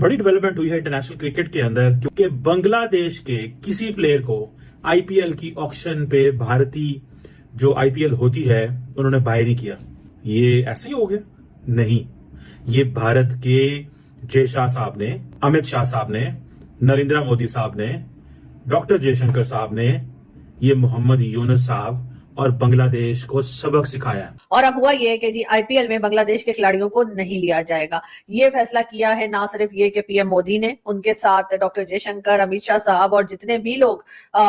बड़ी डेवलपमेंट हुई है इंटरनेशनल क्रिकेट के अंदर, क्योंकि बांग्लादेश के किसी प्लेयर को आईपीएल की ऑक्शन पे भारतीय जो आईपीएल होती है उन्होंने बाय नहीं किया। ये ऐसे ही हो गया? नहीं, ये भारत के जय शाह साहब ने, अमित शाह साहब ने, नरेंद्र मोदी साहब ने, डॉक्टर जयशंकर साहब ने, ये मोहम्मद यूनुस साहब और बांग्लादेश को सबक सिखाया। और अब हुआ ये है कि जी आईपीएल में बांग्लादेश के खिलाड़ियों को नहीं लिया जाएगा। ये फैसला किया है ना सिर्फ ये कि पीएम मोदी ने, उनके साथ डॉक्टर जयशंकर, अमित शाह साहब और जितने भी लोग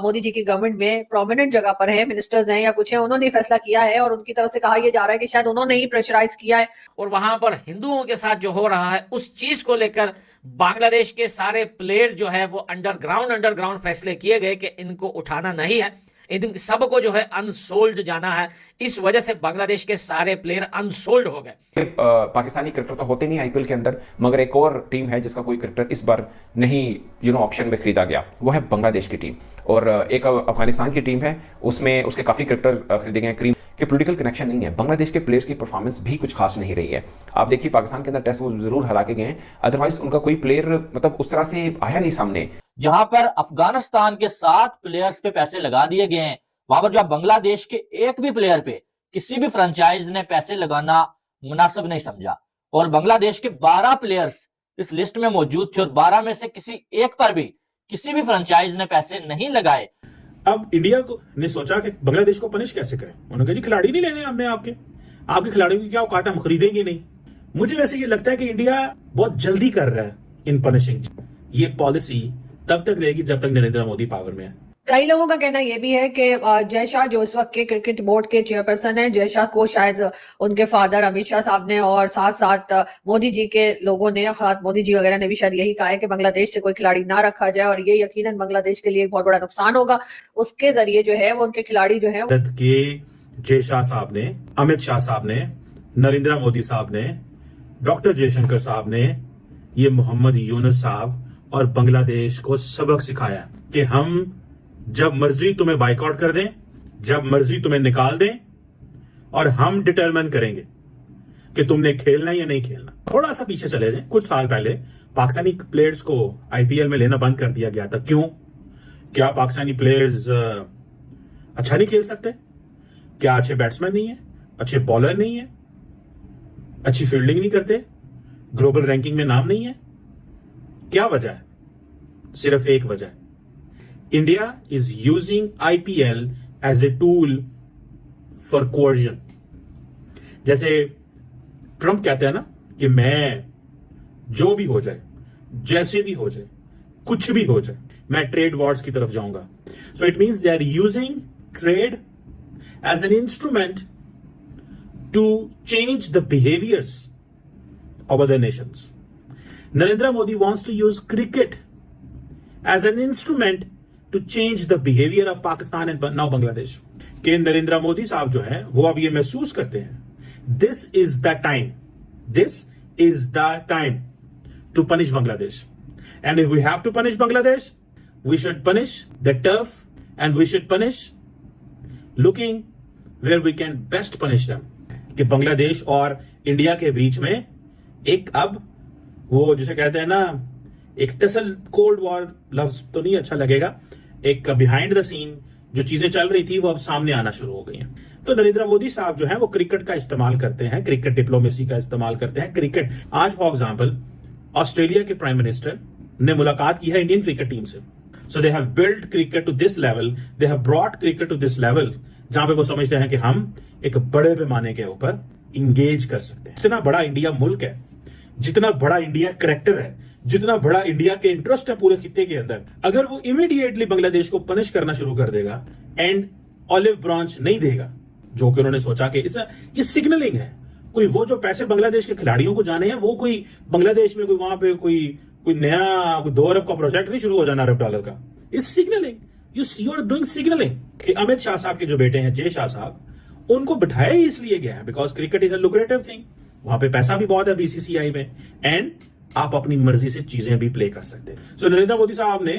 मोदी जी की गवर्नमेंट में प्रोमिनेंट जगह पर हैं, मिनिस्टर्स हैं या कुछ है, उन्होंने फैसला किया है और उनकी तरफ से कहा यह जा रहा है कि शायद उन्होंने ही प्रेशराइज किया है। और वहां पर हिंदुओं के साथ जो हो रहा है उस चीज को लेकर बांग्लादेश के सारे प्लेयर जो है वो अंडरग्राउंड फैसले किए गए कि इनको उठाना नहीं है, इन सबको जो है अनसोल्ड जाना है। इस वजह से बांग्लादेश के सारे प्लेयर अनसोल्ड हो गए। पाकिस्तानी क्रिकेटर तो होते नहीं आईपीएल के अंदर, मगर एक और टीम है जिसका कोई क्रिकेटर इस बार नहीं ऑक्शन में खरीदा गया, वो है बांग्लादेश की टीम। और एक अफगानिस्तान की टीम है, उसमें उसके काफी क्रिकेटर खरीदे गए। क्रीम के पॉलिटिकल कनेक्शन नहीं है। बांग्लादेश के प्लेयर्स की परफॉर्मेंस भी कुछ खास नहीं रही है। आप देखिए पाकिस्तान के अंदर टेस्ट वो जरूर हरा के गए हैं, अदरवाइज उनका कोई प्लेयर मतलब उस तरह से आया नहीं सामने। जहां पर अफगानिस्तान के 7 प्लेयर्स पे पैसे लगा दिए गए हैं, वहां पर जो बांग्लादेश के एक भी प्लेयर पे किसी भी फ्रेंचाइज ने पैसे लगाना मुनासिब नहीं समझा। और बांग्लादेश के 12 प्लेयर्स इस लिस्ट में मौजूद थे और 12 में से किसी एक पर भी किसी भी फ्रेंचाइज ने पैसे नहीं लगाए। अब इंडिया को ने सोचा कि बांग्लादेश को पनिश कैसे करें। उन्होंने कहा जी खिलाड़ी नहीं लेने हमने, आपके खिलाड़ियों की क्या औकात है, हम खरीदेंगे नहीं। मुझे वैसे ये लगता है कि इंडिया बहुत जल्दी कर रहा है इन पनिशिंग। ये पॉलिसी तब तक रहेगी जब तक नरेंद्र मोदी पावर में है। कई लोगों का कहना यह भी है कि जय शाह जो इस वक्त के क्रिकेट बोर्ड के चेयरपर्सन हैं, जय शाह को शायद उनके फादर अमित शाह साहब ने और साथ साथ मोदी जी के लोगों ने, खास मोदी जी वगैरह ने भी शायद यही कहा है कि बांग्लादेश से कोई खिलाड़ी ना रखा जाए और ये यकीनन बांग्लादेश के लिए एक बहुत बड़ा नुकसान होगा। उसके जरिए जो है वो उनके खिलाड़ी जो है भारत के जय शाह साहब ने, अमित शाह साहब ने, नरेंद्र मोदी साहब ने, डॉक्टर जयशंकर साहब ने, ये मोहम्मद यूनुस साहब और बांग्लादेश को सबक सिखाया कि हम जब मर्जी तुम्हें बाइकआउट कर दें, जब मर्जी तुम्हें निकाल दें, और हम डिटरमाइन करेंगे कि तुमने खेलना या नहीं खेलना। थोड़ा सा पीछे चले जाएं, कुछ साल पहले पाकिस्तानी प्लेयर्स को आईपीएल में लेना बंद कर दिया गया था। क्यों? क्या पाकिस्तानी प्लेयर्स अच्छा नहीं खेल सकते? क्या अच्छे बैट्समैन नहीं है, अच्छे बॉलर नहीं है, अच्छी फील्डिंग नहीं करते, ग्लोबल रैंकिंग में नाम नहीं है? क्या वजह है? सिर्फ एक वजह है, India is using IPL as a tool for coercion। जैसे ट्रंप कहते हैं ना कि मैं जो भी हो जाए, जैसे भी हो जाए, कुछ भी हो जाए, मैं ट्रेड वॉर्स की तरफ जाऊंगा। So it means they are using trade as an instrument to change the behaviours of other nations. Narendra Modi wants to use cricket as an instrument to change the behavior of Pakistan and now Bangladesh. कि नरेंद्र मोदी साहब जो हैं वो अब ये महसूस करते हैं this is the time to punish Bangladesh, and if we have to punish Bangladesh, we should punish the turf and we should punish looking where we can best punish them। कि बांग्लादेश और इंडिया के बीच में एक अब वो जिसे कहते हैं ना एक टसल, कोल्ड वॉर लफ्ज तो नहीं अच्छा लगेगा, एक बिहाइंड द सीन जो चीजें चल रही थी वो अब सामने आना शुरू हो गई हैं। तो नरेंद्र मोदी साहब जो है वो क्रिकेट का इस्तेमाल करते हैं, क्रिकेट डिप्लोमेसी का इस्तेमाल करते हैं। क्रिकेट आज फॉर एग्जांपल ऑस्ट्रेलिया के प्राइम मिनिस्टर ने मुलाकात की है इंडियन क्रिकेट टीम से। So they have build cricket to this level, they have brought cricket to this level, जहां पे वो समझते हैं कि हम एक बड़े पैमाने के ऊपर इंगेज कर सकते हैं। जितना बड़ा इंडिया मुल्क है, जितना बड़ा इंडिया करेक्टर है, जितना बड़ा इंडिया के इंटरेस्ट है पूरे खित्ते के अंदर, अगर वो इमीडिएटली बांग्लादेश को पनिश करना शुरू कर देगा एंड ऑलिव ब्रांच नहीं देगा, जो कि उन्होंने सोचा कि ये सिग्नलिंग है, कोई वो जो पैसे बांग्लादेश के खिलाड़ियों को जाने हैं वो कोई बांग्लादेश में कोई वहां पे कोई नया 2 अरब का प्रोजेक्ट नहीं शुरू हो जाना अरब डॉलर का। इस signalling, you are doing signalling. कि अमित शाह साहब के जो बेटे हैं जय शाह साहब, उनको बिठाया ही इसलिए गया है because cricket is a lucrative thing, वहां पे पैसा भी बहुत है बीसीसीआई में, एंड आप अपनी मर्जी से चीजें भी प्ले कर सकते हैं। सो नरेंद्र मोदी साहब ने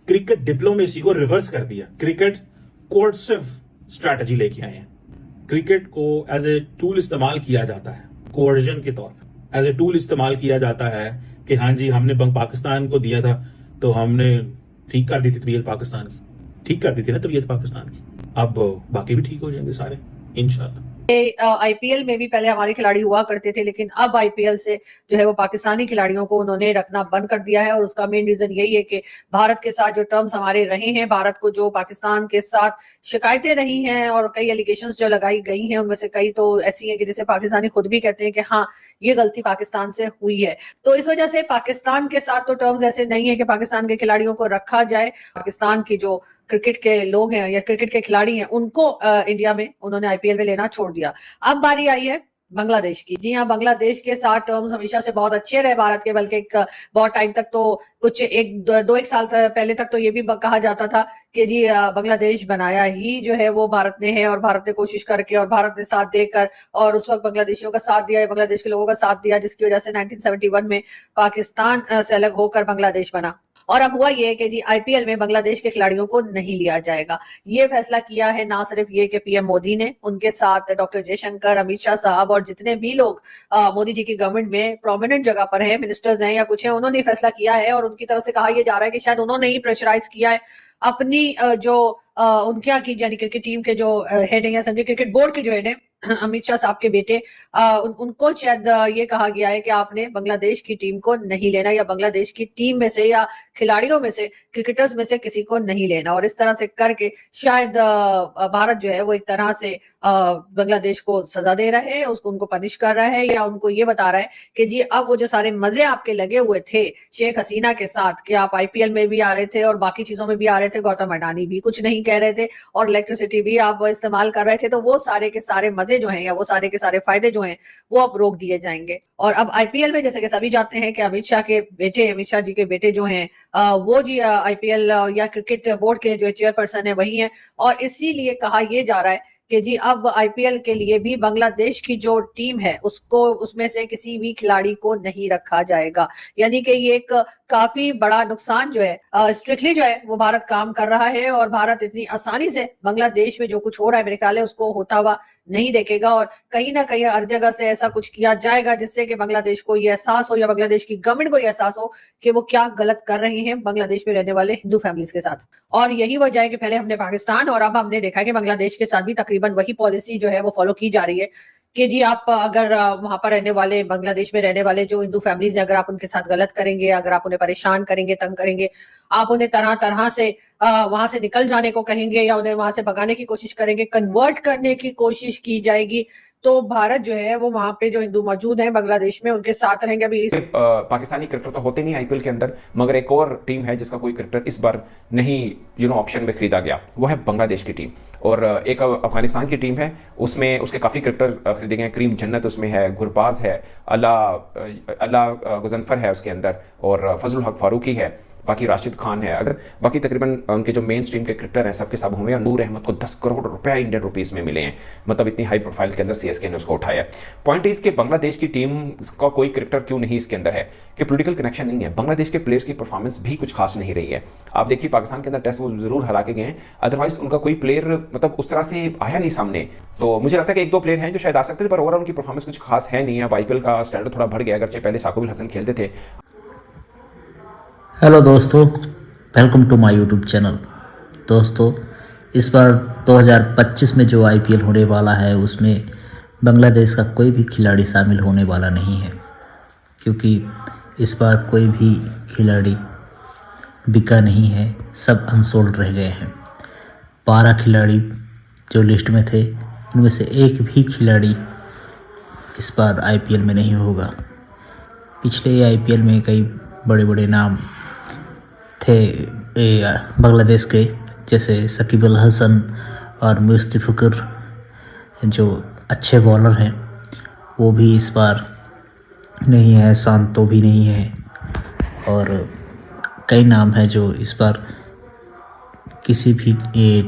क्रिकेट डिप्लोमेसी को रिवर्स कर दिया, क्रिकेट कोर्सिव स्ट्रैटेजी लेके आए हैं। क्रिकेट को एज ए टूल इस्तेमाल किया जाता है, कोर्जन के तौर पर एज ए टूल इस्तेमाल किया जाता है कि हाँ जी हमने बंग पाकिस्तान को दिया था तो हमने ठीक कर दी थी तबीयत पाकिस्तान की, ठीक कर दी थी ना तबीयत पाकिस्तान की। अब बाकी भी ठीक हो जाएंगे सारे इंशाल्लाह। आईपीएल में भी पहले हमारे खिलाड़ी हुआ करते थे, लेकिन अब आईपीएल से जो है वो पाकिस्तानी खिलाड़ियों को उन्होंने रखना बंद कर दिया है। और उसका मेन रीजन यही है कि भारत के साथ जो टर्म्स हमारे रहे हैं, भारत को जो पाकिस्तान के साथ शिकायतें रही हैं और कई एलिगेशंस जो लगाई गई हैं, उनमें से कई तो ऐसी हैं कि जिसे पाकिस्तानी खुद भी कहते हैं कि हाँ ये गलती पाकिस्तान से हुई है। तो इस वजह से पाकिस्तान के साथ तो टर्म्स ऐसे नहीं है कि पाकिस्तान के खिलाड़ियों को रखा जाए। पाकिस्तान की जो क्रिकेट के लोग हैं या क्रिकेट के खिलाड़ी हैं, उनको इंडिया में उन्होंने आईपीएल में लेना छोड़ दिया। अब बारी आई है बांग्लादेश की। जी हाँ, बांग्लादेश के साथ टर्म्स हमेशा से बहुत अच्छे रहे भारत के, बल्कि बहुत टाइम तक तो कुछ एक साल पहले तक तो ये भी कहा जाता था कि जी बांग्लादेश बनाया ही जो है वो भारत ने है, और भारत ने कोशिश करके और भारत ने साथ देकर और उस वक्त बांग्लादेशियों का साथ दिया, बांग्लादेश के लोगों का साथ दिया, जिसकी वजह से 1971 में पाकिस्तान से अलग होकर बांग्लादेश बना। और अब हुआ ये कि जी आईपीएल में बांग्लादेश के खिलाड़ियों को नहीं लिया जाएगा। ये फैसला किया है ना सिर्फ ये कि पीएम मोदी ने, उनके साथ डॉक्टर जयशंकर, अमित शाह साहब और जितने भी लोग मोदी जी की गवर्नमेंट में प्रोमिनेंट जगह पर हैं, मिनिस्टर्स हैं या कुछ हैं, उन्होंने फैसला किया है। और उनकी तरफ से कहा यह जा रहा है कि शायद उन्होंने ही प्रेशराइज किया है अपनी जो उनके यहाँ की यानी क्रिकेट टीम के जो हेड है या समझे क्रिकेट बोर्ड के जो हेड है अमित शाह साहब के बेटे, उनको शायद ये कहा गया है कि आपने बांग्लादेश की टीम को नहीं लेना, या बांग्लादेश की टीम में से या खिलाड़ियों में से, क्रिकेटर्स में से किसी को नहीं लेना। और इस तरह से करके शायद भारत जो है वो एक तरह से बांग्लादेश को सजा दे रहा है, उसको उनको पनिश कर रहा है, या उनको ये बता रहा है कि जी अब वो जो सारे मजे आपके लगे हुए थे शेख हसीना के साथ, कि आप आईपीएल में भी आ रहे थे और बाकी चीजों में भी आ रहे थे, गौतम अडानी भी कुछ नहीं कह रहे थे और इलेक्ट्रिसिटी भी आप इस्तेमाल कर रहे थे, तो वो सारे के सारे मजे जो हैं या वो सारे के सारे फायदे जो हैं वो अब रोक दिए जाएंगे। और अब आईपीएल में जैसे कि सभी जानते हैं कि अमित शाह जी के बेटे जो हैं वो जी आईपीएल या क्रिकेट बोर्ड के जो चेयरपर्सन है वही है। और इसीलिए कहा यह जा रहा है कि जी अब आईपीएल के लिए भी बांग्लादेश की जो टीम है उसको उसमें से किसी भी खिलाड़ी को नहीं रखा जाएगा। यानी कि ये एक काफी बड़ा नुकसान जो है स्ट्रिक्टली जो है वो भारत काम कर रहा है, और भारत इतनी आसानी से बांग्लादेश में जो कुछ हो रहा है मेरे ख्याल है उसको होता हुआ नहीं देखेगा। और कहीं ना कहीं हर जगह से ऐसा कुछ किया जाएगा जिससे कि बांग्लादेश को ये एहसास हो या बांग्लादेश की गवर्नमेंट को ये एहसास हो कि वो क्या गलत कर रहे हैं बांग्लादेश में रहने वाले हिंदू फैमिलीज के साथ। और यही वजह है कि पहले हमने पाकिस्तान और अब हमने देखा कि बांग्लादेश के साथ भी तकरीबन वही पॉलिसी जो है वो फॉलो की जा रही है कि जी आप अगर वहां पर रहने वाले बांग्लादेश में रहने वाले जो हिंदू फैमिलीज है, अगर आप उनके साथ गलत करेंगे, अगर आप उन्हें परेशान करेंगे, तंग करेंगे, आप उन्हें तरह तरह से वहां से निकल जाने को कहेंगे या उन्हें वहां से भगाने की कोशिश करेंगे, कन्वर्ट करने की कोशिश की जाएगी, तो भारत जो है वो वहां पे जो हिंदू मौजूद हैं बांग्लादेश में उनके साथ रहेंगे। अभी पाकिस्तानी क्रिकेटर तो होते नहीं आईपीएल के अंदर, मगर एक और टीम है जिसका कोई क्रिकेटर इस बार नहीं ऑप्शन में खरीदा गया, वो है बांग्लादेश की टीम। और एक अफगानिस्तान की टीम है, उसमें उसके काफ़ी क्रिकेटर खरीदे गए हैं। करीम जन्नत उसमें है, गुरबाज है, अल्लाह गुजनफर है उसके अंदर, और फजल हक फारूकी है, बाकी राशिद खान है। अगर बाकी तकरीबन उनके जो मेन स्ट्रीम के क्रिकेटर हैं सबके सब हुए हैं। नूर अहमद को 10 करोड़ रुपए इंडियन रुपीस में मिले हैं, मतलब इतनी हाई प्रोफाइल के अंदर सीएसके ने उसको उठाया। पॉइंट इज कि बांग्लादेश की टीम का कोई क्रिकेटर क्यों नहीं इसके अंदर है कि पॉलिटिकल कनेक्शन नहीं है। बांग्लादेश के प्लेयर्स की परफॉर्मेंस भी कुछ खास नहीं रही है। आप देखिए पाकिस्तान के अंदर टेस्ट वो जरूर हरा के गए हैं, अदरवाइज उनका कोई प्लेयर मतलब उस तरह से आया नहीं सामने। तो मुझे लगता है कि एक दो प्लेयर हैं जो शायद आ सकते थे, पर ओवरऑल उनकी परफॉर्मेंस कुछ खास है नहीं। अब आईपीएल का स्टैंडर्ड थोड़ा बढ़ गया, अगरचे पहले साकुब हसन खेलते थे। हेलो दोस्तों, welcome to my YouTube channel. दोस्तों, इस बार 2025 में जो आईपीएल होने वाला है उसमें बांग्लादेश का कोई भी खिलाड़ी शामिल होने वाला नहीं है, क्योंकि इस बार कोई भी खिलाड़ी बिका नहीं है, सब अनसोल्ड रह गए हैं। 12 खिलाड़ी जो लिस्ट में थे उनमें से एक भी खिलाड़ी इस बार आईपीएल में नहीं होगा। पिछले आईपीएल में कई बड़े बड़े नाम थे बांग्लादेश के, जैसे शकीब अल हसन और मुस्तफिजुर जो अच्छे बॉलर हैं, वो भी इस बार नहीं है। शांतो भी नहीं है, और कई नाम हैं जो इस बार किसी भी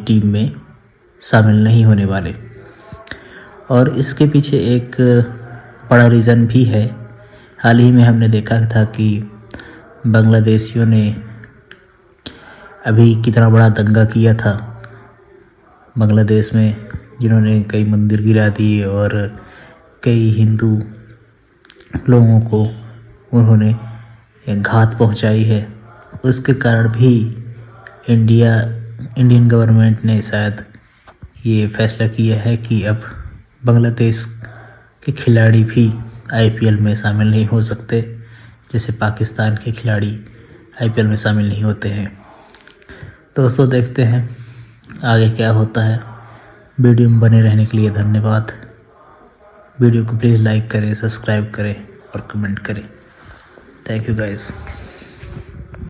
टीम में शामिल नहीं होने वाले। और इसके पीछे एक बड़ा रीज़न भी है। हाल ही में हमने देखा था कि बांग्लादेशियों ने अभी कितना बड़ा दंगा किया था बांग्लादेश में, जिन्होंने कई मंदिर गिरा दिए और कई हिंदू लोगों को उन्होंने घात पहुंचाई है, उसके कारण भी इंडियन गवर्नमेंट ने शायद ये फैसला किया है कि अब बांग्लादेश के खिलाड़ी भी आईपीएल में शामिल नहीं हो सकते, जैसे पाकिस्तान के खिलाड़ी आईपीएल में शामिल नहीं होते हैं। दोस्तों देखते हैं आगे क्या होता है। वीडियो में बने रहने के लिए धन्यवाद। वीडियो को प्लीज़ लाइक करें, सब्सक्राइब करें और कमेंट करें। Thank you guys.